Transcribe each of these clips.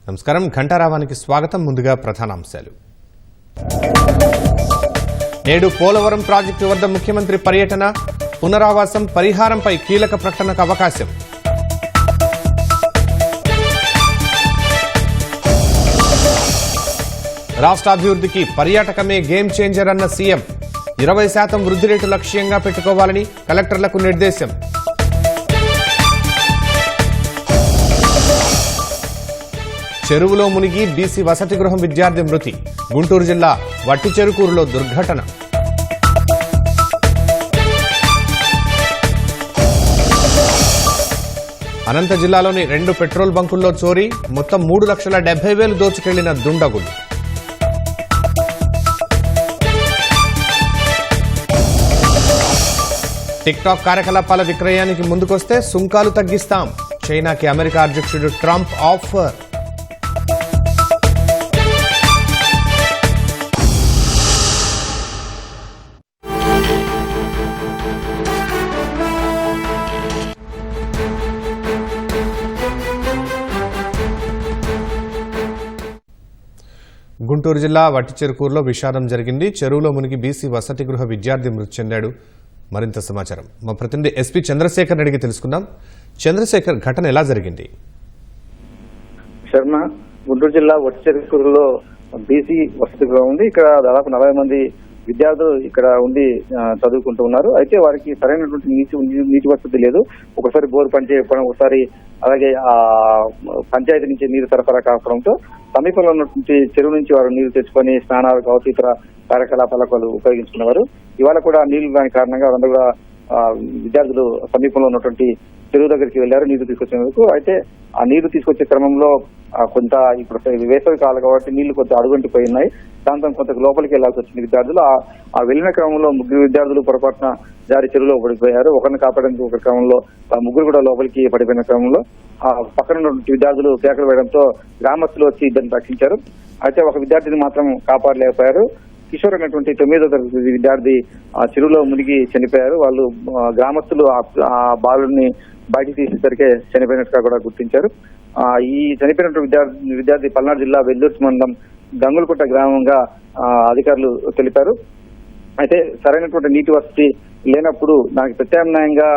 నమస్కారం. ఘంటారావానికి స్వాగతం. ముందుగా ప్రధానాంశాలు. నేడు పోలవరం ప్రాజెక్టు వద్ద ముఖ్యమంత్రి పర్యటన, పునరావాసం పరిహారంపై కీలక ప్రకటనకు అవకాశం. రాష్ట్రాభివృద్ధికి పర్యాటకమే గేమ్ చేంజర్ అన్న సీఎం. 20% వృద్ధి రేటు లక్ష్యంగా పెట్టుకోవాలని కలెక్టర్లకు నిర్దేశం. చెరువులో మునిగి బీసీ వసతి గృహం విద్యార్థి మృతి. గుంటూరు జిల్లా వట్టిచెరుకూరులో దుర్ఘటన. అనంత జిల్లాలోని 2 పెట్రోల్ బంకుల్లో చోరీ. మొత్తం 3,70,000 దోచుకెళ్లిన దుండగులు. టిక్టాక్ కార్యకలాపాల విక్రయానికి ముందుకొస్తే సుంకాలు తగ్గిస్తాం. చైనాకి అమెరికా అధ్యక్షుడు ట్రంప్ ఆఫర్. గుంటూరు జిల్లా వట్టిచెరుకూరులో విషాదం జరిగింది. చెరువులో మునిగి బీసీ వసతి గృహ విద్యార్థి మృతి చెందాడు. మరింత సమాచారం మా ప్రతినిధి ఎస్పీ చంద్రశేఖర్ అడిగి తెలుసుకుందాం. చంద్రశేఖర్, ఘటన ఎలా జరిగింది? శర్మ, గుంటూరు జిల్లా వట్టిచెరుకూరులో బీసీ వసతి గృహం ఉంది. ఇక్కడ దాదాపు 40 మంది విద్యార్థులు ఇక్కడ ఉండి చదువుకుంటూ ఉన్నారు. అయితే వారికి సరైనటువంటి నీటి వసతి లేదు. ఒకసారి బోరు పనిచేయకపోవడం, ఒకసారి అలాగే ఆ పంచాయతీ నుంచి నీరు సరఫరా కావడంతో సమీపంలో ఉన్నటువంటి చెరువు నుంచి వారు నీరు తెచ్చుకొని స్నానాలు కావచ్చు, ఇతర కార్యకలాపాలకు వాళ్ళు ఉపయోగించుకునేవారు. ఇవాళ కూడా నీళ్లు దాని కారణంగా వారందరూ కూడా విద్యార్థులు సమీపంలో ఉన్నటువంటి చెరువు దగ్గరికి వెళ్లారు నీరు తీసుకొచ్చేందుకు. అయితే ఆ నీరు తీసుకొచ్చే క్రమంలో కొంత ఇప్పుడు వేసవి కాలం కాబట్టి నీళ్లు కొంత అడుగంటిపోయి ఉన్నాయి. దాంతో కొంత లోపలికి వెళ్లాల్సి వచ్చింది విద్యార్థులు. ఆ వెళ్లిన క్రమంలో 3 విద్యార్థులు పొరపాటున జారి చెరువులో పడిపోయారు. ఒకరిని కాపాడడానికి ఒక క్రమంలో 3 కూడా లోపలికి పడిపోయిన క్రమంలో ఆ పక్కన ఉన్నటువంటి విద్యార్థులు కేకలు వేయడంతో గ్రామస్తులు వచ్చి ఇద్దరిని రక్షించారు. అయితే ఒక విద్యార్థిని మాత్రం కాపాడలేకపోయారు. కిషోర్ అనేటువంటి 9వ తరగతి విద్యార్థి ఆ చెరువులో మునిగి చనిపోయారు. వాళ్ళు గ్రామస్తులు ఆ బాలుని బయటికి తీసేసరికి చనిపోయినట్టుగా కూడా గుర్తించారు. ఈ చనిపోయినటువంటి విద్యార్థి పల్నాడు జిల్లా వెల్లూరు మండలం గంగులకుంట గ్రామంగా అధికారులు తెలిపారు. అయితే సరైనటువంటి నీటి వసతి లేనప్పుడు దానికి ప్రత్యామ్నాయంగా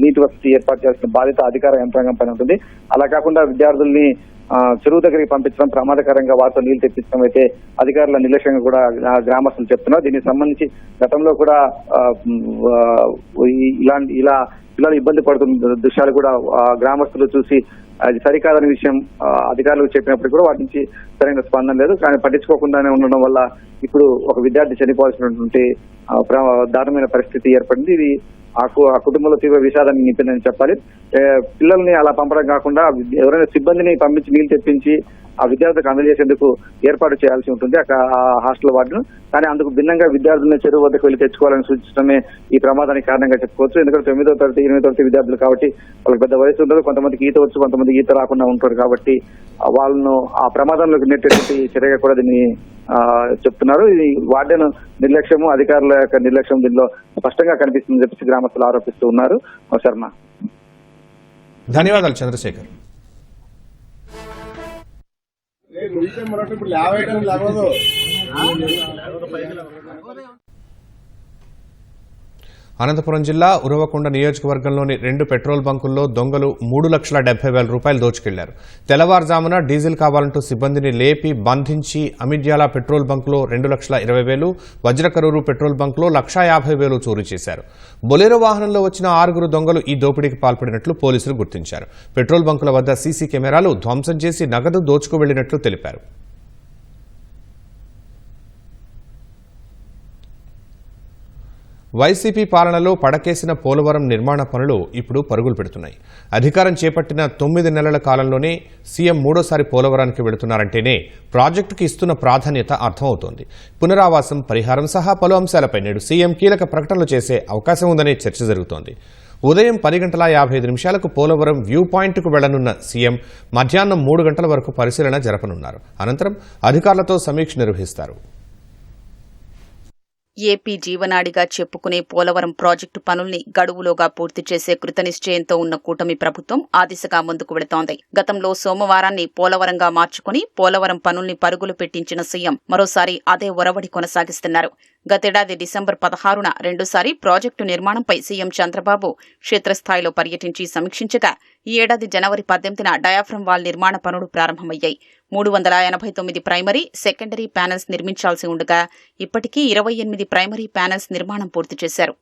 నీటి వసతి ఏర్పాటు చేయాల్సిన బాధ్యత అధికార యంత్రాంగం పైన ఉంటుంది. అలా కాకుండా విద్యార్థుల్ని చెరువు దగ్గరికి పంపించడం ప్రమాదకరంగా వారితో నీళ్లు తెప్పించడం అయితే అధికారుల నిర్లక్ష్యంగా కూడా గ్రామస్తులు చెప్తున్నారు. దీనికి సంబంధించి గతంలో కూడా ఇలా పిల్లలు ఇబ్బంది పడుతున్న దృశ్యాలు కూడా గ్రామస్తులు చూసి అది సరికాదని విషయం అధికారులకు చెప్పినప్పుడు కూడా వాటి నుంచి సరైన స్పందన లేదు. కానీ పట్టించుకోకుండానే ఉండడం వల్ల ఇప్పుడు ఒక విద్యార్థి చనిపోవాల్సినటువంటి దారుణమైన పరిస్థితి ఏర్పడింది. ఇది ఆ కుటుంబంలో తీవ్ర విషాదాన్ని నింపిందని చెప్పాలి. పిల్లల్ని అలా పంపడం కాకుండా ఎవరైనా సిబ్బందిని పంపించి నీళ్లు తెప్పించి ఆ విద్యార్థులకు అందజేసేందుకు ఏర్పాటు చేయాల్సి ఉంటుంది ఆ హాస్టల్ వార్డును. కానీ అందుకు భిన్నంగా విద్యార్థులను చెరువు వద్దకు వెళ్లి తెచ్చుకోవాలని సూచించడమే ఈ ప్రమాదానికి కారణంగా చెప్పుకోవచ్చు. ఎందుకంటే 9వ తరగతి 8వ తరగతి విద్యార్థులు కాబట్టి వాళ్ళకి పెద్ద వయసు ఉండదు. కొంతమందికి ఈత వచ్చు, కొంతమందికి ఈత రాకుండా ఉంటారు. కాబట్టి వాళ్ళను ఆ ప్రమాదంలోకి నెట్టేటువంటి చర్యగా కూడా దీన్ని చెప్తున్నారు. ఇది వార్డెన్ నిర్లక్ష్యము, అధికారుల యొక్క నిర్లక్ష్యం దీనిలో స్పష్టంగా కనిపిస్తుందని చెప్పేసి గ్రామస్తులు ఆరోపిస్తూ ఉన్నారు. శర్మ, ధన్యవాదాలు చంద్రశేఖర్. అనంతపురం జిల్లా ఉరవకొండ నియోజకవర్గంలోని 2 పెట్రోల్ బంకుల్లో దొంగలు 3,70,000 రూపాయలు దోచుకెళ్లారు. తెల్లవారుజామున డీజిల్ కావాలంటూ సిబ్బందిని లేపి బంధించి అమిడ్యాల పెట్రోల్ బంకులో 2,20,000, వజ్రకరూరు పెట్రోల్ బంకులో 1,50,000 చోరీ చేశారు. బొలెరో వాహనంలో వచ్చిన 6 దొంగలు ఈ దోపిడీకి పాల్పడినట్లు పోలీసులు గుర్తించారు. పెట్రోల్ బంకుల వద్ద సీసీ కెమెరాలు ధ్వంసం చేసి నగదు దోచుకు వెళ్లినట్లు తెలిపారు. వైసీపీ పాలనలో పడకేసిన పోలవరం నిర్మాణ పనులు ఇప్పుడు పరుగులు పెడుతున్నాయి. అధికారం చేపట్టిన 9 నెలల కాలంలోనే సీఎం 3వ పోలవరానికి వెళుతున్నారంటేనే ప్రాజెక్టుకి ఇస్తున్న ప్రాధాన్యత అర్థమవుతోంది. పునరావాసం, పరిహారం సహా పలు అంశాలపై నేడు సీఎం కీలక ప్రకటనలు చేసే అవకాశం ఉందనే చర్చ జరుగుతోంది. ఉదయం 10:55 పోలవరం వ్యూ పాయింట్కు వెళ్లనున్న సీఎం మధ్యాహ్నం 3 గంటల వరకు పరిశీలన జరపనున్నారు. అనంతరం అధికారులతో సమీక్ష నిర్వహిస్తారు. ఏపీ జీవనాడిగా చెప్పుకునే పోలవరం ప్రాజెక్టు పనుల్ని గడువులోగా పూర్తి చేసే కృతనిశ్చయంతో ఉన్న కూటమి ప్రభుత్వం ఆ దిశగా ముందుకు వెళుతోంది. గతంలో సోమవారాన్ని పోలవరంగా మార్చుకుని పోలవరం పనుల్ని పరుగులు పెట్టించిన సీఎం మరోసారి అదే ఒరవడి కొనసాగిస్తున్నారు. గతేడాది డిసెంబర్ 16న రెండోసారి ప్రాజెక్టు నిర్మాణంపై సీఎం చంద్రబాబు క్షేత్రస్థాయిలో పర్యటించి సమీక్షించగా ఈ ఏడాది జనవరి 18న డయాఫ్రమ్ వాల్ నిర్మాణ పనులు ప్రారంభమయ్యాయి. 389 ప్రైమరీ, సెకండరీ ప్యానెల్స్ నిర్మించాల్సి ఉండగా ఇప్పటికీ 28 ప్రైమరీ ప్యానెల్స్ నిర్మాణం పూర్తి చేశారు.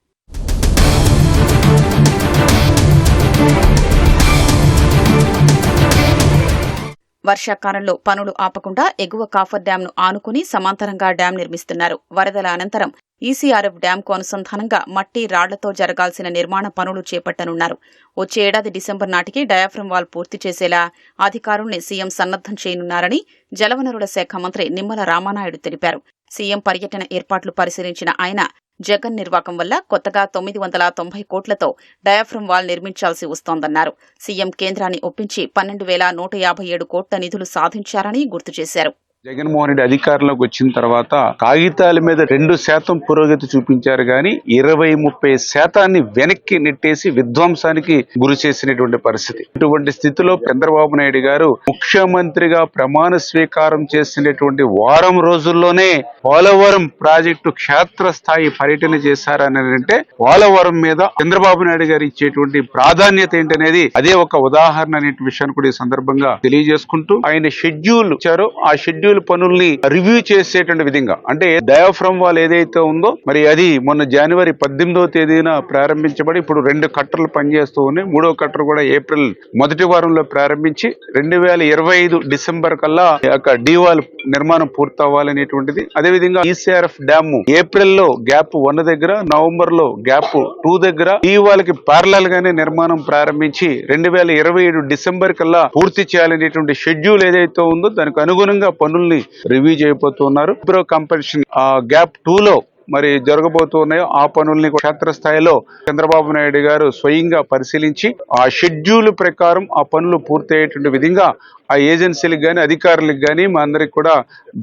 వర్షాకాలంలో పనులు ఆపకుండా ఎగువ కాఫర్ డ్యాంను ఆనుకుని సమాంతరంగా డ్యాం నిర్మిస్తున్నారు. వరదల అనంతరం ఈసీఆర్ఎఫ్ డ్యాంకు అనుసంధానంగా మట్టి రాళ్లతో జరగాల్సిన నిర్మాణ పనులు చేపట్టనున్నారు. వచ్చే ఏడాది డిసెంబర్ నాటికి డయాఫ్రమ్ వాల్ పూర్తి చేసేలా అధికారుల్ని సీఎం సన్నద్దం చేయనున్నారని జలవనరుల శాఖ మంత్రి నిమ్మల రామానాయుడు తెలిపారు. సీఎం పర్యటన ఏర్పాట్లు పరిశీలించిన ఆయన జగన్ నిర్వాకం వల్ల కొత్తగా 990 కోట్లతో డయాఫ్రమ్ వాల్ నిర్మించాల్సి వస్తోందన్నారు. సీఎం కేంద్రాన్ని ఒప్పించి 12,157 కోట్ల నిధులు సాధించారని గుర్తు చేశారు. జగన్మోహన్ రెడ్డి అధికారంలోకి వచ్చిన తర్వాత కాగితాల మీద 2% పురోగతి చూపించారు గాని 20-30% వెనక్కి నెట్టేసి విధ్వంసానికి గురి చేసినటువంటి పరిస్థితి. ఇటువంటి స్థితిలో చంద్రబాబు నాయుడు గారు ముఖ్యమంత్రిగా ప్రమాణ స్వీకారం చేసినటువంటి వారం రోజుల్లోనే పోలవరం ప్రాజెక్టు క్షేత్రస్థాయి పర్యటన చేశారని అంటే పోలవరం మీద చంద్రబాబు నాయుడు గారు ఇచ్చేటువంటి ప్రాధాన్యత ఏంటనేది అదే ఒక ఉదాహరణ అనే విషయాన్ని కూడా ఈ సందర్భంగా తెలియజేసుకుంటూ ఆయన షెడ్యూల్ ఇచ్చారో ఆ షెడ్యూల్ పనుల్ని రివ్యూ చేసేటువంటి విధంగా అంటే డయాఫ్రమ్ వాల్ ఏదైతే ఉందో మరి అది మొన్న జనవరి 18వ తేదీన ప్రారంభించబడి ఇప్పుడు 2 కట్టర్లు పనిచేస్తూ ఉన్నాయి. 3వ కట్టర్ కూడా ఏప్రిల్ మొదటి వారంలో ప్రారంభించి 2025 డిసెంబర్ కల్లా డీవాల్ నిర్మాణం పూర్తవ్వాలనేటువంటిది. అదేవిధంగా ఈసీఆర్ఎఫ్ డ్యామ్ ఏప్రిల్ లో గ్యాప్ 1 దగ్గర, నవంబర్ లో గ్యాప్ 2 దగ్గర డీవాల్ కి ప్యారలల్ గానే నిర్మాణం ప్రారంభించి 2027 డిసెంబర్ కల్లా పూర్తి చేయాలనేటువంటి షెడ్యూల్ ఏదైతే ఉందో దానికి అనుగుణంగా పనుల్ని రివ్యూ చేయబోతున్నారు. కంపెన్షన్ గ్యాప్ 2 లో మరి జరగబోతున్నాయో ఆ పనుల్ని క్షేత్రస్థాయిలో చంద్రబాబు నాయుడు గారు స్వయంగా పరిశీలించి ఆ షెడ్యూల్ ప్రకారం ఆ పనులు పూర్తయ్యేటువంటి విధంగా ఆ ఏజెన్సీలకు గాని అధికారులకు గాని మా అందరికి కూడా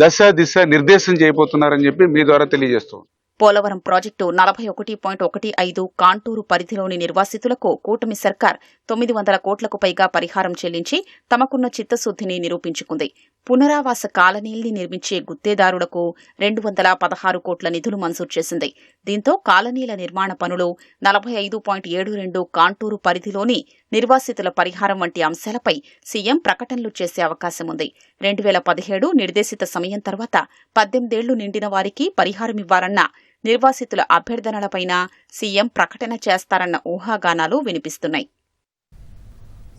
దిశ నిర్దేశం చేయబోతున్నారని చెప్పి మీ ద్వారా తెలియజేస్తాం. పోలవరం ప్రాజెక్టు 41.15 కాంటూరు పరిధిలోని నిర్వాసితులకు కూటమి సర్కార్ 900 కోట్లకు పైగా పరిహారం చెల్లించి తమకున్న చిత్తశుద్ధిని నిరూపించుకుంది. పునరావాస కాలనీల్ని నిర్మించే గుత్తేదారులకు 216 కోట్ల నిధులు మంజూరు చేసింది. దీంతో కాలనీల నిర్మాణ పనులు 45.72 కాంటూరు పరిధిలోని నిర్వాసితుల పరిహారం వంటి అంశాలపై సీఎం ప్రకటనలు చేసే అవకాశం ఉంది. 2017 నిర్దేశిత సమయం తర్వాత 18 ఏళ్లు నిండిన వారికి పరిహారమివ్వాలన్న నిర్వాసితుల అభ్యర్థనలపైన సీఎం ప్రకటన చేస్తారన్న ఊహాగానాలు వినిపిస్తున్నాయి.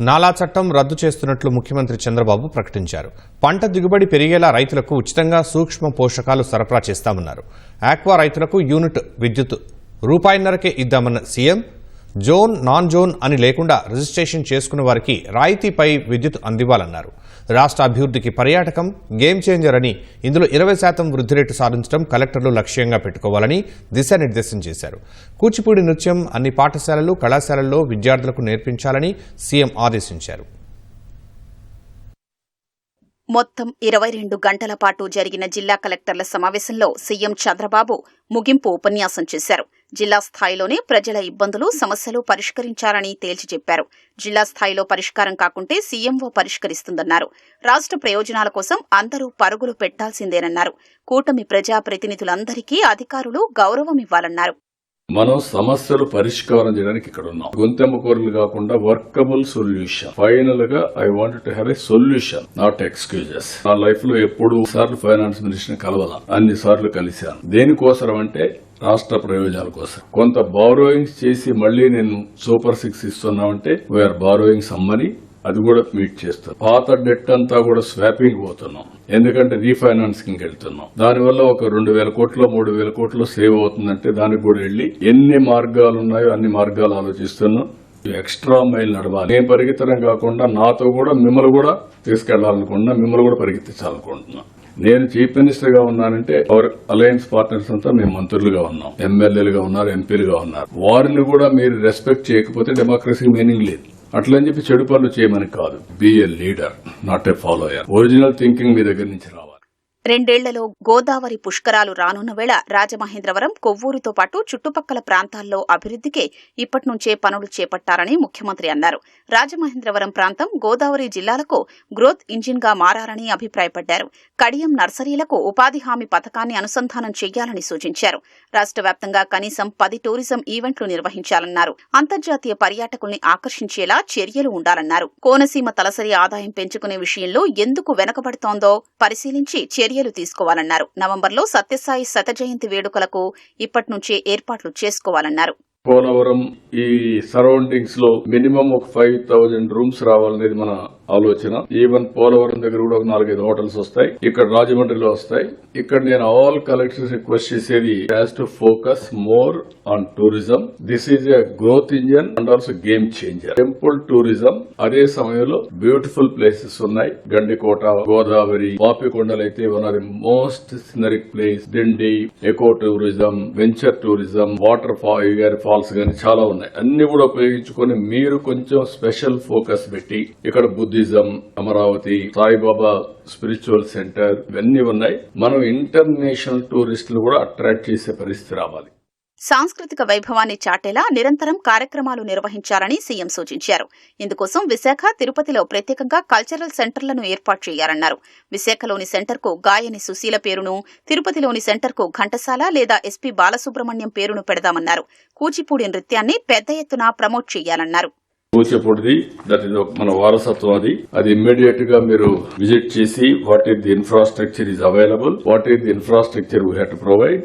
నాలా చట్టం రద్దు చేస్తున్నట్లు ముఖ్యమంత్రి చంద్రబాబు ప్రకటించారు. పంట దిగుబడి పెరిగేలా రైతులకు ఉచితంగా సూక్ష్మ పోషకాలు సరఫరా చేస్తామన్నారు. ఆక్వా రైతులకు యూనిట్ విద్యుత్ ₹1.5కే ఇద్దామన్న సీఎం జోన్, నాన్ జోన్ అని లేకుండా రిజిస్ట్రేషన్ చేసుకున్న వారికి రాయితీపై విద్యుత్ అందివ్వాలన్నారు. రాష్ట్ర అభివృద్ధికి పర్యాటకం గేమ్ చేంజర్ అని ఇందులో 20% వృద్ధి రేటు సాధించడం కలెక్టర్లు లక్ష్యంగా పెట్టుకోవాలని దిశానిర్దేశం చేశారు. కూచిపూడి నృత్యం అన్ని పాఠశాలలు, కళాశాలల్లో విద్యార్థులకు నేర్పించాలని సీఎం ఆదేశించారు. మొత్తం 22 గంటల పాటు జరిగిన జిల్లా కలెక్టర్ల సమావేశంలో సీఎం చంద్రబాబు ముగింపు ఉపన్యాసం చేశారు. జిల్లా స్థాయిలోనే ప్రజల ఇబ్బందులు, సమస్యలు పరిష్కరించాలని తేల్చి చెప్పారు. జిల్లా స్థాయిలో పరిష్కారం కాకుంటే సీఎంఓ పరిష్కరిస్తుందన్నారు. రాష్ట్ర ప్రయోజనాల కోసం అందరూ పరుగులు పెట్టాల్సిందేనన్నారు. కూటమి ప్రజాప్రతినిధులందరికీ అధికారులు గౌరవమివ్వాలన్నారు. మనం సమస్యలు పరిష్కారం చేయడానికి ఇక్కడ ఉన్నాం. గొంతెమ్మ కోరికలు కాకుండా వర్కబుల్ సొల్యూషన్. ఫైనల్ గా I want to have a solution, not excuses. నా లైఫ్ లో ఎప్పుడు సార్లు ఫైనాన్స్ మినిస్టర్ కలవలా, అన్ని సార్లు కలిశాను. దేనికోసం అంటే రాష్ట్ర ప్రయోజనాల కోసం. కొంత బారోయింగ్స్ చేసి మళ్లీ నేను సూపర్ 6 ఇస్తున్నామంటే వీఆర్ బారోయింగ్ సమ్ మనీ, అది కూడా మీట్ చేస్తాం. పాత డెట్ అంతా కూడా స్వాపింగ్ పోతున్నాం, ఎందుకంటే రీఫైనాన్సింగ్ వెళ్తున్నాం. దానివల్ల ఒక 2,000 కోట్లు 3,000 కోట్లు సేవ్ అవుతుందంటే దానికి కూడా వెళ్లి ఎన్ని మార్గాలు ఉన్నాయో అన్ని మార్గాలు ఆలోచిస్తున్నాం. ఎక్స్ట్రా మైల్ నడవాలి. నేను పరిగెత్తడం కాకుండా నాతో కూడా మిమ్మల్ని కూడా తీసుకెళ్లాలనుకుంటున్నా, మిమ్మల్ని కూడా పరిగెత్తించాలనుకుంటున్నా. నేను చీఫ్ మినిస్టర్ గా ఉన్నానంటే అవర్ అలయన్స్ పార్ట్నర్స్ అంతా మేము మంత్రులుగా ఉన్నాం, ఎమ్మెల్యేలుగా ఉన్నారు, ఎంపీలుగా ఉన్నారు. వారిని కూడా మీరు రెస్పెక్ట్ చేయకపోతే డెమోక్రసీ మీనింగ్ లేదు. అట్లని చెప్పి చెడు పనులు చేయమని కాదు. Be a leader, not a follower. Original thinking మీ దగ్గర నుంచి రావాలి. రెండేళ్లలో గోదావరి పుష్కరాలు రానున్న వేళ రాజమహేంద్రవరం, కొవ్వూరుతో పాటు చుట్టుపక్కల ప్రాంతాల్లో అభివృద్ధికి ఇప్పటినుంచే పనులు చేపట్టారని ముఖ్యమంత్రి అన్నారు. రాజమహేంద్రవరం ప్రాంతం గోదావరి జిల్లాలకు గ్రోత్ ఇంజిన్గా మారాలని అభిప్రాయపడ్డారు. కడియం నర్సరీలకు ఉపాధి హామీ పథకాన్ని అనుసంధానం చేయాలని సూచించారు. రాష్ట్ర వ్యాప్తంగా కనీసం 10 టూరిజం ఈవెంట్లు నిర్వహించాలన్నారు. అంతర్జాతీయ పర్యాటకుల్ని ఆకర్షించేలా చర్యలు ఉండాలన్నారు. కోనసీమ తలసరి ఆదాయం పెంచుకునే విషయంలో ఎందుకు వెనకబడుతోందో పరిశీలించి చర్యలు తీసుకోవాలన్నారు. నవంబర్లో సత్యసాయి శత జయంతి వేడుకలకు ఇప్పటినుంచే ఏర్పాట్లు చేసుకోవాలన్నారు. పోలవరం ఈ సరౌండింగ్స్ లో మినిమం ఒక 5,000 రూమ్స్ రావాలనేది మన ఆలోచన. ఈవెన్ పోలవరం దగ్గర కూడా ఒక 4-5 హోటల్స్ వస్తాయి, ఇక్కడ రాజమండ్రిలో వస్తాయి. ఇక్కడ నేను ఆల్ కలెక్టర్స్ రిక్వెస్ట్ చేసేది has to focus more on tourism. This is a growth engine and also game changer. Temple tourism, అదే సమయంలో బ్యూటిఫుల్ ప్లేసెస్ ఉన్నాయి. గండికోట, గోదావరి, పాపికొండలైతే one of the most scenic place. Dindi, eco tourism, venture tourism, waterfalls గానీ చాలా ఉన్నాయి. అన్ని కూడా ఉపయోగించుకొని మీరు కొంచెం స్పెషల్ ఫోకస్ పెట్టి ఇక్కడ Buddhism, Amaravati, Saibaba spiritual centre ఇవన్నీ ఉన్నాయి. మనం ఇంటర్నేషనల్ టూరిస్టులు కూడా అట్రాక్ట్ చేసే పరిస్థితి రావాలి. సాంస్కృతిక వైభవాన్ని చాటేలా నిరంతరం కార్యక్రమాలు నిర్వహించాలని సీఎం సూచించారు. ఇందుకోసం విశాఖ, తిరుపతిలో ప్రత్యేకంగా కల్చరల్ సెంటర్లను ఏర్పాటు చేయాలన్నారు. విశాఖలోని సెంటర్కు గాయని సుశీల పేరును, తిరుపతిలోని సెంటర్కు ఘంటసాల లేదా ఎస్పీ బాలసుబ్రహ్మణ్యం పేరును పెడదామన్నారు. కూచిపూడి నృత్యాన్ని పెద్ద ఎత్తున ప్రమోట్ చేయాలన్నారు. కూచిపూడిది దట్ ఇస్ మన వారసత్వం. అది ఇమ్మీడియట్ గా మీరు విజిట్ చేసి what is the infrastructure is available, what is the infrastructure we have to provide,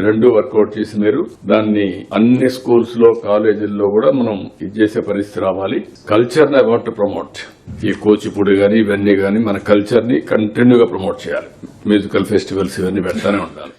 రెండు వర్కౌట్ చేసి మీరు దాన్ని అన్ని స్కూల్స్ లో, కాలేజీల్లో కూడా మనం ఇది చేసే పరిస్థితి రావాలి. కల్చర్ ని అబౌట్ టు ప్రమోట్. ఈ కూచిపూడి గానీ ఇవన్నీ గానీ మన కల్చర్ ని కంటిన్యూగా ప్రమోట్ చేయాలి. మ్యూజికల్ ఫెస్టివల్స్ ఇవన్నీ పెడతానే ఉండాలి.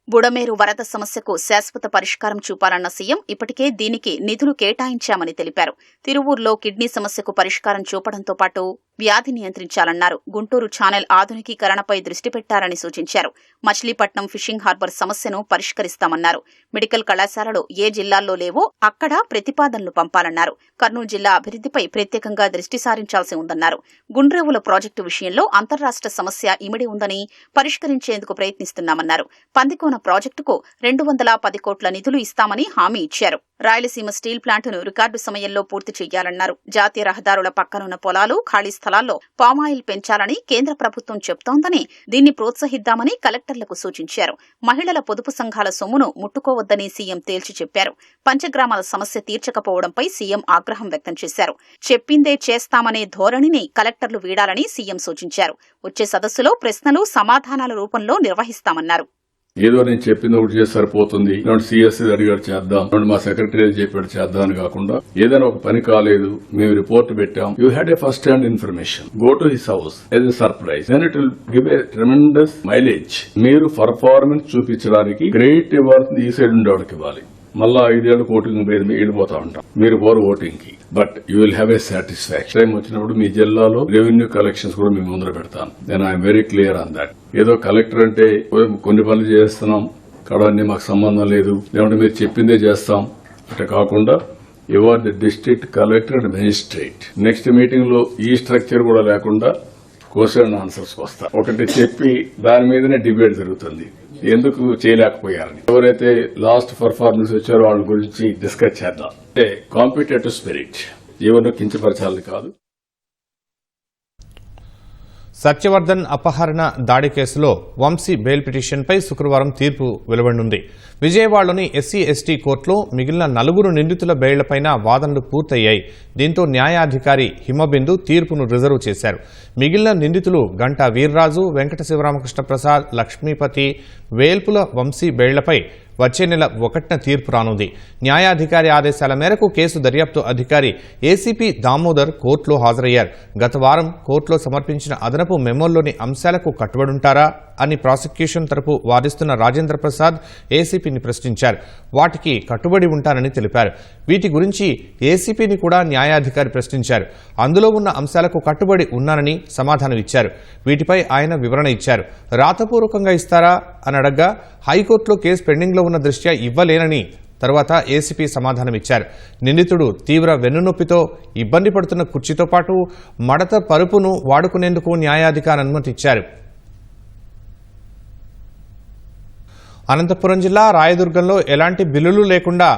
బుడమేరు వరద సమస్యకు శాశ్వత పరిష్కారం చూపాలన్న సీఎం ఇప్పటికే దీనికి నిధులు కేటాయించామని తెలిపారు. తిరువూరులో కిడ్నీ సమస్యకు పరిష్కారం చూపడంతో పాటు వ్యాధి నియంత్రించాలన్నారు. గుంటూరు ఛానల్ ఆధునికీకరణపై దృష్టి పెట్టారని సూచించారు. మచిలీపట్నం ఫిషింగ్ హార్బర్ సమస్యను పరిష్కరిస్తామన్నారు. మెడికల్ కళాశాలలు ఏ జిల్లాల్లో లేవో అక్కడ ప్రతిపాదనలు పంపాలన్నారు. కర్నూలు జిల్లా అభివృద్ధిపై ప్రత్యేకంగా దృష్టి సారించాల్సి ఉందన్నారు. గుండ్రేవుల ప్రాజెక్టు విషయంలో అంతర్రాష్ట్ర సమస్య ఇమిడి ఉందని పరిష్కరించేందుకు ప్రయత్నిస్తున్నామన్నారు. పందికోన ప్రాజెక్టుకు 210 కోట్ల నిధులు ఇస్తామని హామీ ఇచ్చారు. రాయలసీమ స్టీల్ ప్లాంటును రికార్డు సమయంలో పూర్తి చేయాలన్నారు. జాతీయ రహదారుల పక్కనున్న పొలాలు, ఖాళీ స్థలాల్లో పామాయిల్ పెంచాలని కేంద్ర ప్రభుత్వం చెబుతోందని, దీన్ని ప్రోత్సహిద్దామని కలెక్టర్లకు సూచించారు. మహిళల పొదుపు సంఘాల సొమ్మును ముట్టుకోవద్దని సీఎం తేల్చి చెప్పారు. పంచగ్రామాల సమస్య తీర్చకపోవడంపై సీఎం ఆగ్రహం వ్యక్తం చేశారు. చెప్పిందే చేస్తామనే ధోరణిని కలెక్టర్లు వీడాలని సీఎం సూచించారు. వచ్చే సదస్సులో ప్రశ్నలు, సమాధానాల రూపంలో నిర్వహిస్తామన్నారు. ఏదో నేను చెప్పింది ఒకటి చేసి సరిపోతుంది, సిఎస్ అడిగాడు చేద్దాం, మా సెక్రటరీ చెప్పాడు చేద్దాం అని కాకుండా ఏదైనా ఒక పని కాలేదు, మేము రిపోర్ట్ పెట్టాం, you had a first hand information, go to his house as a surprise, then it will give a tremendous mileage. మీరు పర్ఫార్మెన్స్ చూపించడానికి క్రియేటివ్ వర్క్ ఈ సైడ్ ఉండేవాడికి ఇవ్వాలి. మళ్ళా 5 ఏళ్ళు ఓటింగ్ మీద వెళ్ళిపోతా ఉంటాం, మీరు పోరు ఓటింగ్ కి. But you will have a satisfaction. Time వచ్చినప్పుడు మీ జిల్లాలో రెవెన్యూ కలెక్షన్స్ కూడా మీ ముందర పెడతాను. నేను I'm very clear on that. ఏదో కలెక్టర్ అంటే కొన్ని పనులు చేస్తున్నాం, అన్నీ మాకు సంబంధం లేదు, లేదంటే మీరు చెప్పిందే చేస్తాం అంటే కాకుండా you are the district collector and magistrate. Next meeting లో ఈ స్ట్రక్చర్ కూడా లేకుండా క్వశ్చన్ ఆన్సర్స్ వస్తా. ఒకటి చెప్పి దాని మీదనే డిబేట్ జరుగుతుంది, ఎందుకు చేయలేకపోయారని. ఎవరైతే లాస్ట్ పర్ఫార్మెన్స్ వచ్చారో వాళ్ళ గురించి డిస్కస్ చేద్దాం. అంటే కాంపిటేటివ్ స్పిరిట్ ఎవరినో కించపరచాలని కాదు. సత్యవర్ధన్ అపహరణ దాడి కేసులో వంశీ బెయిల్ పిటిషన్పై శుక్రవారం తీర్పు వెలువడనుంది. విజయవాడలోని ఎస్సీ ఎస్టీ కోర్టులో మిగిలిన 4 నిందితుల బెయిళ్లపైన వాదనలు పూర్తయ్యాయి. దీంతో న్యాయాధికారి హిమబిందు తీర్పును రిజర్వ్ చేశారు. మిగిలిన నిందితులు గంటా వీర్రాజు, వెంకట శివరామకృష్ణ ప్రసాద్, లక్ష్మీపతి, వేల్పుల వంశీ బెయిళ్లపై వచ్చే నెల 1న తీర్పు రానుంది. న్యాయాధికారి ఆదేశాల మేరకు కేసు దర్యాప్తు అధికారి ఏసీపీ దామోదర్ కోర్టులో హాజరయ్యారు. గత వారం కోర్టులో సమర్పించిన అదనపు మెమోల్లోని అంశాలకు కట్టుబడుంటారా అని ప్రాసిక్యూషన్ తరపు వాదిస్తున్న రాజేంద్ర ప్రసాద్ ఏసీపీని ప్రశ్నించారు. వాటికి కట్టుబడి ఉంటారని తెలిపారు. వీటి గురించి ఏసీపీని కూడా న్యాయాధికారి ప్రశ్నించారు. అందులో ఉన్న అంశాలకు కట్టుబడి ఉన్నానని సమాధానం ఇచ్చారు. వీటిపై ఆయన వివరణ ఇచ్చారు. రాతపూర్వకంగా ఇస్తారా అని అడగ్గా హైకోర్టులో కేసు పెండింగ్లో ఉన్న దృష్ట్యా ఇవ్వలేనని తర్వాత ఏసీపీ సమాధానమిచ్చారు. నిందితుడు తీవ్ర వెన్నునొప్పితో ఇబ్బంది పడుతున్న కుర్చీతో పాటు మడత పరుపును వాడుకునేందుకు న్యాయాధికారి అనుమతి ఇచ్చారు. అనంతపురం జిల్లా రాయదుర్గంలో ఎలాంటి బిల్లులు లేకుండా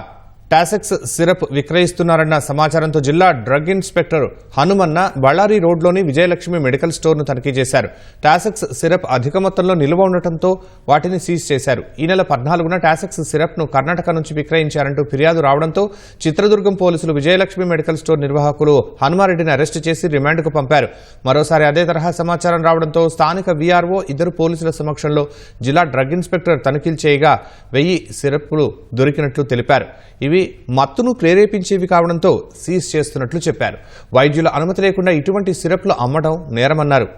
టాసెక్స్ సిరప్ విక్రయిస్తున్నారన్న సమాచారంతో జిల్లా డ్రగ్ ఇన్స్పెక్టర్ హనుమన్న బళ్ళారి రోడ్లోని విజయలక్ష్మి మెడికల్ స్టోర్ను తనిఖీ చేశారు. టాసెక్స్ సిరప్ అధిక మొత్తంలో నిల్వ ఉండటంతో వాటిని సీజ్ చేశారు. ఈ నెల 14న టాసెక్స్ సిరప్ను కర్ణాటక నుంచి విక్రయించారంటూ ఫిర్యాదు రావడంతో చిత్రదుర్గం పోలీసులు విజయలక్ష్మి మెడికల్ స్టోర్ నిర్వాహకులు హనుమారెడ్డిని అరెస్టు చేసి రిమాండ్కు పంపారు. మరోసారి అదే తరహా సమాచారం రావడంతో స్థానిక వీఆర్ఓ ఇద్దరు పోలీసుల సమక్షంలో జిల్లా డ్రగ్ ఇన్స్పెక్టర్ తనిఖీలు చేయగా 1000 సిరప్లు దొరికినట్లు తెలిపారు. ఇవి మత్తును ప్రేరేపించేవి కావడంతో సీజ్ చేస్తున్నట్లు చెప్పారు. వైద్యుల అనుమతి లేకుండా ఇటువంటి సిరప్లు అమ్మడం నేరమన్నారు.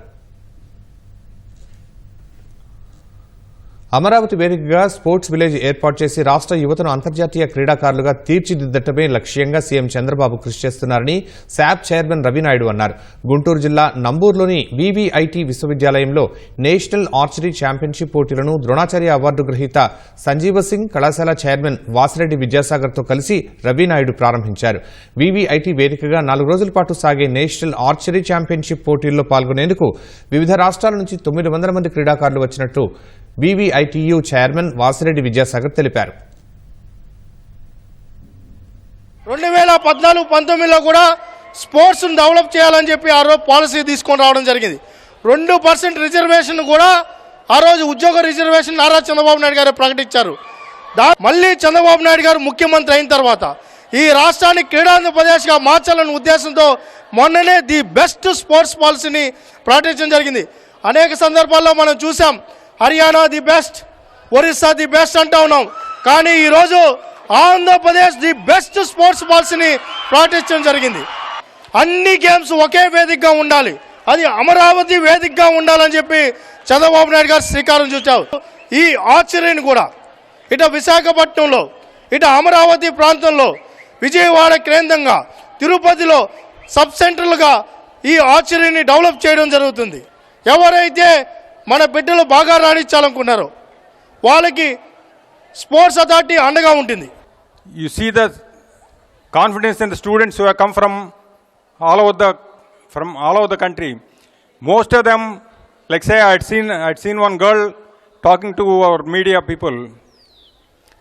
అమరావతి వేదికగా స్పోర్ట్స్ విలేజ్ ఏర్పాటు చేసి రాష్ట్ర యువతను అంతర్జాతీయ క్రీడాకారులుగా తీర్చిదిద్దటమే లక్ష్యంగా సీఎం చంద్రబాబు కృషి చేస్తున్నారని శాప్ చైర్మన్ రవినాయుడు అన్నారు. గుంటూరు జిల్లా నంబూరులోని వివిఐటి విశ్వవిద్యాలయంలో నేషనల్ ఆర్చరీ ఛాంపియన్షిప్ పోటీలను ద్రోణాచార్య అవార్డు గ్రహీత సంజీవ సింగ్ కళాశాల చైర్మన్ వాసిరెడ్డి విద్యాసాగర్తో కలిసి రవినాయుడు ప్రారంభించారు. వివిఐటి వేదికగా 4 రోజుల పాటు సాగే నేషనల్ ఆర్చరీ ఛాంపియన్షిప్ పోటీల్లో పాల్గొనేందుకు వివిధ రాష్ట్రాల నుంచి 900 మంది క్రీడాకారులు వచ్చినట్లు వివిఐటియు చైర్మన్ వాసిరెడ్డి విద్యాసాగర్ తెలిపారు. 2014-19లో కూడా స్పోర్ట్స్ డెవలప్ చేయాలని చెప్పి ఆ రోజు పాలసీ తీసుకొని రావడం జరిగింది. 2% రిజర్వేషన్ కూడా ఆ రోజు ఉద్యోగ రిజర్వేషన్ నారా చంద్రబాబు నాయుడు గారు ప్రకటించారు. మళ్ళీ చంద్రబాబు నాయుడు గారు ముఖ్యమంత్రి అయిన తర్వాత ఈ రాష్ట్రాన్ని క్రీడాంధ్రప్రదేశ్గా మార్చాలనే ఉద్దేశంతో మొన్ననే ది బెస్ట్ స్పోర్ట్స్ పాలసీని ప్రకటించడం జరిగింది. అనేక సందర్భాల్లో మనం చూసాం, Haryana the best, Orissa the best అంటా ఉన్నాం. కానీ ఈరోజు ఆంధ్రప్రదేశ్ ది బెస్ట్ స్పోర్ట్స్ పాలసీని ప్రకటించడం జరిగింది. అన్ని గేమ్స్ ఒకే వేదికగా ఉండాలి, అది అమరావతి వేదికగా ఉండాలని చెప్పి చంద్రబాబు నాయుడు గారు శ్రీకారం చుట్టారు. ఈ ఆర్చరీని కూడా ఇటు విశాఖపట్నంలో, ఇటు అమరావతి ప్రాంతంలో, విజయవాడ కేంద్రంగా, తిరుపతిలో సబ్ సెంటర్లుగా ఈ ఆర్చరీని డెవలప్ చేయడం జరుగుతుంది. ఎవరైతే మన బిడ్డలు బాగా రాణించాలనుకున్నారో వాళ్ళకి స్పోర్ట్స్ అథారిటీ అండగా ఉంటుంది. You see the confidence in the students who have come from all over the country. Most of them, like say I'd seen one girl talking to our media people.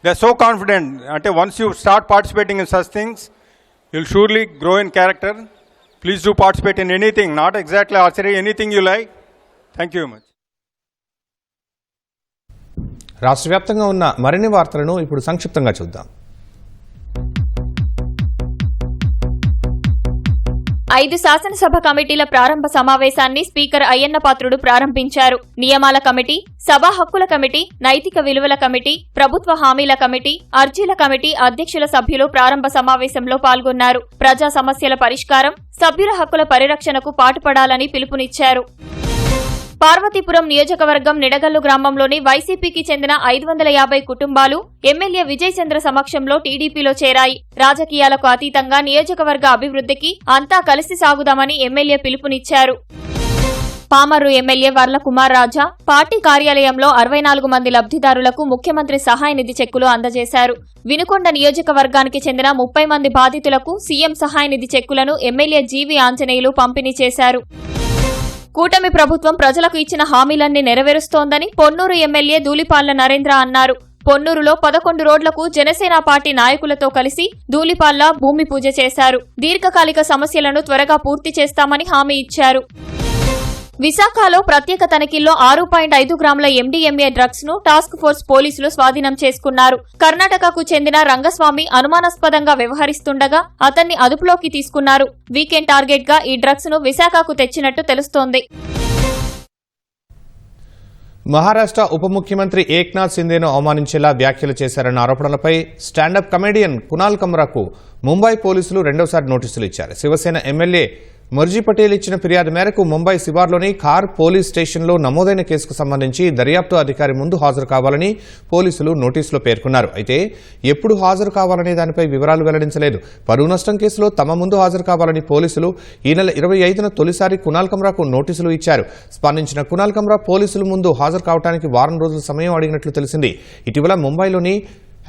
They're so confident. Until once you start participating in such things, you'll surely grow in character. Please do participate in anything, not exactly archery, anything you like. Thank you very much. రాష్ట్ర వ్యాప్తంగా ఉన్న మరిన్ని వార్తలను ఇప్పుడు సంక్షిప్తంగా చూద్దాం. 5 శాసనసభ కమిటీల ప్రారంభ సమావేశాన్ని స్పీకర్ అయ్యన్న పాత్రుడు ప్రారంభించారు. నియమాల కమిటీ, సభా హక్కుల కమిటీ, నైతిక విలువల కమిటీ, ప్రభుత్వ హామీల కమిటీ, అర్జీల కమిటీ అధ్యక్షుల సభ్యులు ప్రారంభ సమావేశంలో పాల్గొన్నారు. ప్రజా సమస్యల పరిష్కారం, సభ్యుల హక్కుల పరిరక్షణకు పాటుపడాలని పిలుపునిచ్చారు. పార్వతీపురం నియోజకవర్గం నిడగల్లు గ్రామంలోని వైసీపీకి చెందిన 550 కుటుంబాలు ఎమ్మెల్యే విజయ్ చంద్ర సమక్షంలో టీడీపీలో చేరాయి. రాజకీయాలకు అతీతంగా నియోజకవర్గ అభివృద్ధికి అంతా కలిసి సాగుదామని ఎమ్మెల్యే పిలుపునిచ్చారు. పామర్రు ఎమ్మెల్యే వర్ల కుమార్ రాజా పార్టీ కార్యాలయంలో 64 మంది లబ్ధిదారులకు ముఖ్యమంత్రి సహాయ నిధి చెక్కులు అందజేశారు. వినుకొండ నియోజకవర్గానికి చెందిన 30 మంది బాధితులకు సీఎం సహాయ నిధి చెక్కులను ఎమ్మెల్యే జీవి ఆంజనేయులు పంపిణీ చేశారు. కూటమి ప్రభుత్వం ప్రజలకు ఇచ్చిన హామీలన్నీ నెరవేరుస్తోందని పొన్నూరు ఎమ్మెల్యే ధూళిపాళ్ల నరేంద్ర అన్నారు. పొన్నూరులో 11 రోడ్లకు జనసేన పార్టీ నాయకులతో కలిసి ధూళిపాళ్ల భూమి పూజ చేశారు. దీర్ఘకాలిక సమస్యలను త్వరగా పూర్తి చేస్తామని హామీ ఇచ్చారు. విశాఖలో ప్రత్యేక తనిఖీల్లో 6.5 గ్రాముల ఎండీఎంఏ డ్రగ్స్ ను టాస్క్ ఫోర్స్ పోలీసులు స్వాధీనం చేసుకున్నారు. కర్ణాటకకు చెందిన రంగస్వామి అనుమానాస్పదంగా వ్యవహరిస్తుండగా అతన్ని అదుపులోకి తీసుకున్నారు. వీకెండ్ టార్గెట్ గా ఈ డ్రగ్స్ ను విశాఖకు తెచ్చినట్టు తెలుస్తోంది. మహారాష్ట్ర ఉప ముఖ్యమంత్రి ఏక్నాథ్ సింధేను అవమానించేలా వ్యాఖ్యలు చేశారన్న ఆరోపణలపై స్టాండప్ కమెడియన్ కునాల్ కమ్రాకు ముంబై పోలీసులు రెండోసారి నోటీసులు ఇచ్చారు. శివసేన ఎమ్మెల్యే ముర్జీ పటేల్ ఇచ్చిన ఫిర్యాదు మేరకు ముంబై శివార్లోని ఖార్ పోలీస్ స్టేషన్లో నమోదైన కేసుకు సంబంధించి దర్యాప్తు అధికారి ముందు హాజరు కావాలని పోలీసులు నోటీసులో పేర్కొన్నారు. అయితే ఎప్పుడు హాజరు కావాలనే దానిపై వివరాలు వెల్లడించలేదు. పరువు నష్టం కేసులో తమ ముందు హాజరు కావాలని పోలీసులు ఈ నెల 25న తొలిసారి కునాల్ కమ్రాకు నోటీసులు ఇచ్చారు. స్పందించిన కునాల్ కమ్రా పోలీసుల ముందు హాజరు కావడానికి వారం రోజుల సమయం అడిగినట్లు తెలిసింది. ఇటీవల ముంబైలోని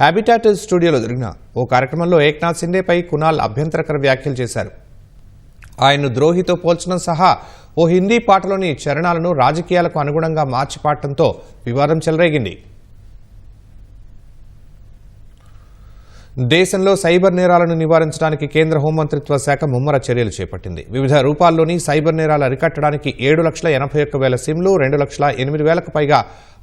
హ్యాబిటాట్ స్టూడియోలో జరిగిన ఓ కార్యక్రమంలో ఏక్నాథ్ సింధేపై కునాల్ అభ్యంతరకర వ్యాఖ్యలు చేశారు. ఆయన్ను ద్రోహితో పోల్చడం సహా ఓ హిందీ పాటలోని చరణాలను రాజకీయాలకు అనుగుణంగా మార్చి పాడటంతో వివాదం చెలరేగింది. దేశంలో సైబర్ నేరాలను నివారించడానికి కేంద్ర హోంమంత్రిత్వ శాఖ ముమ్మర చర్యలు చేపట్టింది. వివిధ రూపాల్లోని సైబర్ నేరాలు అరికట్టడానికి 7,81,000 సిమ్లు, 2,08,000కు పైగా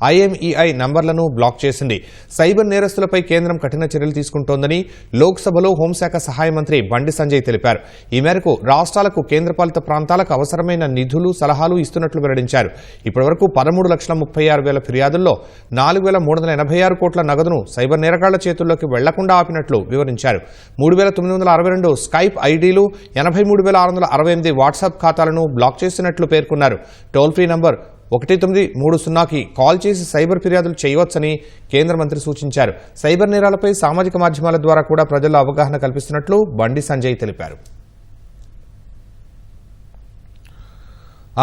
IMEI నంబర్లను బ్లాక్ చేసింది. సైబర్ నేరస్తులపై కేంద్రం కఠిన చర్యలు తీసుకుంటోందని లోక్సభలో హోంశాఖ సహాయ మంత్రి బండి సంజయ్ తెలిపారు. ఈ మేరకు రాష్ట్రాలకు, కేంద్రపాలిత ప్రాంతాలకు అవసరమైన నిధులు, సలహాలు ఇస్తున్నట్లు వెల్లడించారు. ఇప్పటివరకు 13,36,000 ఫిర్యాదుల్లో 4,386 కోట్ల నగదును సైబర్ నేరగాళ్ల చేతుల్లోకి వెళ్లకుండా ఆపినట్లు వివరించారు. 3,962 స్కైప్ ఐడీలు, 83,668 వాట్సాప్ ఖాతాలను బ్లాక్ చేసినట్లు పేర్కొన్నారు. టోల్ ఫ్రీ నంబర్ 1930కి కాల్ చేసి సైబర్ ఫిర్యాదులు చేయవచ్చని కేంద్ర మంత్రి సూచించారు. సైబర్ నేరాలపై సామాజిక మాధ్యమాల ద్వారా కూడా ప్రజల్లో అవగాహన కల్పిస్తున్నట్లు బండి సంజయ్ తెలిపారు.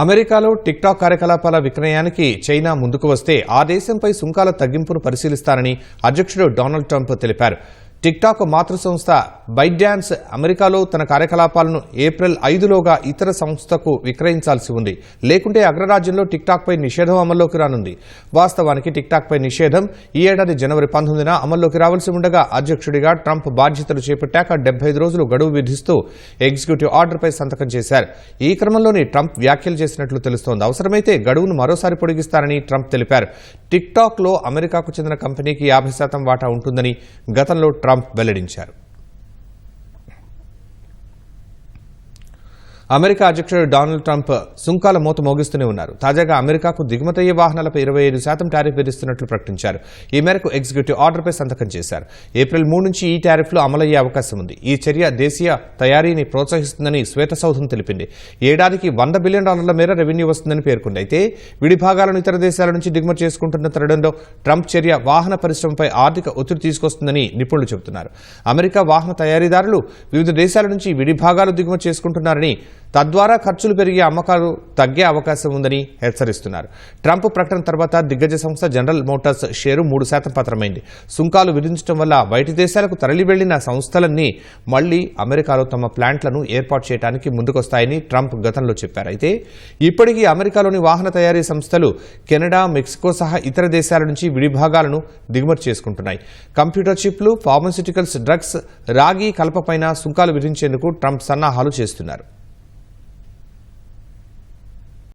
అమెరికాలో టిక్టాక్ కార్యకలాపాల విక్రయానికి చైనా ముందుకు వస్తే ఆ దేశంపై సుంకాల తగ్గింపును పరిశీలిస్తారని అధ్యక్షుడు డొనాల్డ్ ట్రంప్ తెలిపారు. టిక్టాక్ మాతృ సంస్థ బైట్డాన్స్ అమెరికాలో తన కార్యకలాపాలను ఏప్రిల్ 5లోగా ఇతర సంస్థకు విక్రయించాల్సి ఉంది. లేకుంటే అగ్రరాజ్యంలో టిక్టాక్పై నిషేధం అమల్లోకి రానుంది. వాస్తవానికి టిక్టాక్పై నిషేధం ఈ ఏడాది జనవరి 19న అమల్లోకి రావాల్సి ఉండగా అధ్యక్షుడిగా ట్రంప్ బాధ్యతలు చేపట్టాక 75 రోజులు గడువు విధిస్తూ ఎగ్జిక్యూటివ్ ఆర్డర్పై సంతకం చేశారు. ఈ క్రమంలోనే ట్రంప్ వ్యాఖ్యలు చేసినట్లు తెలుస్తోంది. అవసరమైతే గడువును మరోసారి పొడిగిస్తారని ట్రంప్ తెలిపారు. టిక్టాక్లో అమెరికాకు చెందిన కంపెనీకి 50% వాటా ఉంటుందని గతంలో ట్రంప్ వెల్లడించారు. అమెరికా అధ్యక్షుడు డొనాల్డ్ ట్రంప్ సుంకాల మోత మోగిస్తూనే ఉన్నారు. తాజాగా అమెరికాకు దిగుమతయ్యే వాహనాలపై 25% టారిఫ్ విధిస్తున్నట్లు ప్రకటించారు. ఈ మేరకు ఎగ్జిక్యూటివ్ ఆర్డర్పై సంతకం చేశారు. ఏప్రిల్ 3 నుంచి ఈ టారిఫ్లు అమలయ్యే అవకాశం ఉంది. ఈ చర్య దేశీయ తయారీని ప్రోత్సహిస్తుందని శ్వేతసౌధం తెలిపింది. ఏడాదికి $100 బిలియన్ మేర రెవెన్యూ వస్తుందని పేర్కొంది. అయితే విడి భాగాలను ఇతర దేశాల నుంచి దిగుమతి చేసుకుంటున్న తరుణంలో ట్రంప్ చర్య వాహన పరిశ్రమపై ఆర్థిక ఒత్తిడి తీసుకొస్తుందని నిపుణులు చెబుతున్నారు. అమెరికా వాహన తయారీదారులు వివిధ దేశాల నుంచి విడి భాగాలు దిగుమతి చేసుకుంటున్నారని, తద్వారా ఖర్చులు పెరిగి అమ్మకాలు తగ్గే అవకాశం ఉందని హెచ్చరిస్తున్నారు. ట్రంప్ ప్రకటన తర్వాత దిగ్గజ సంస్థ జనరల్ మోటార్స్ షేరు 3% పతనమైంది. సుంకాలు విధించడం వల్ల బయటి దేశాలకు తరలి వెళ్లిన సంస్థలన్నీ మళ్లీ అమెరికాలో తమ ప్లాంట్లను ఏర్పాటు చేయడానికి ముందుకొస్తాయని ట్రంప్ గతంలో చెప్పారు. అయితే ఇప్పటికీ అమెరికాలోని వాహన తయారీ సంస్థలు కెనడా, మెక్సికో సహా ఇతర దేశాల నుంచి విడిభాగాలను దిగుమతి చేసుకుంటున్నాయి. కంప్యూటర్ చిప్లు, ఫార్మాస్యూటికల్స్, డ్రగ్స్, రాగి, కలపపైన సుంకాలు విధించేందుకు ట్రంప్ సన్నాహాలు చేస్తున్నారు.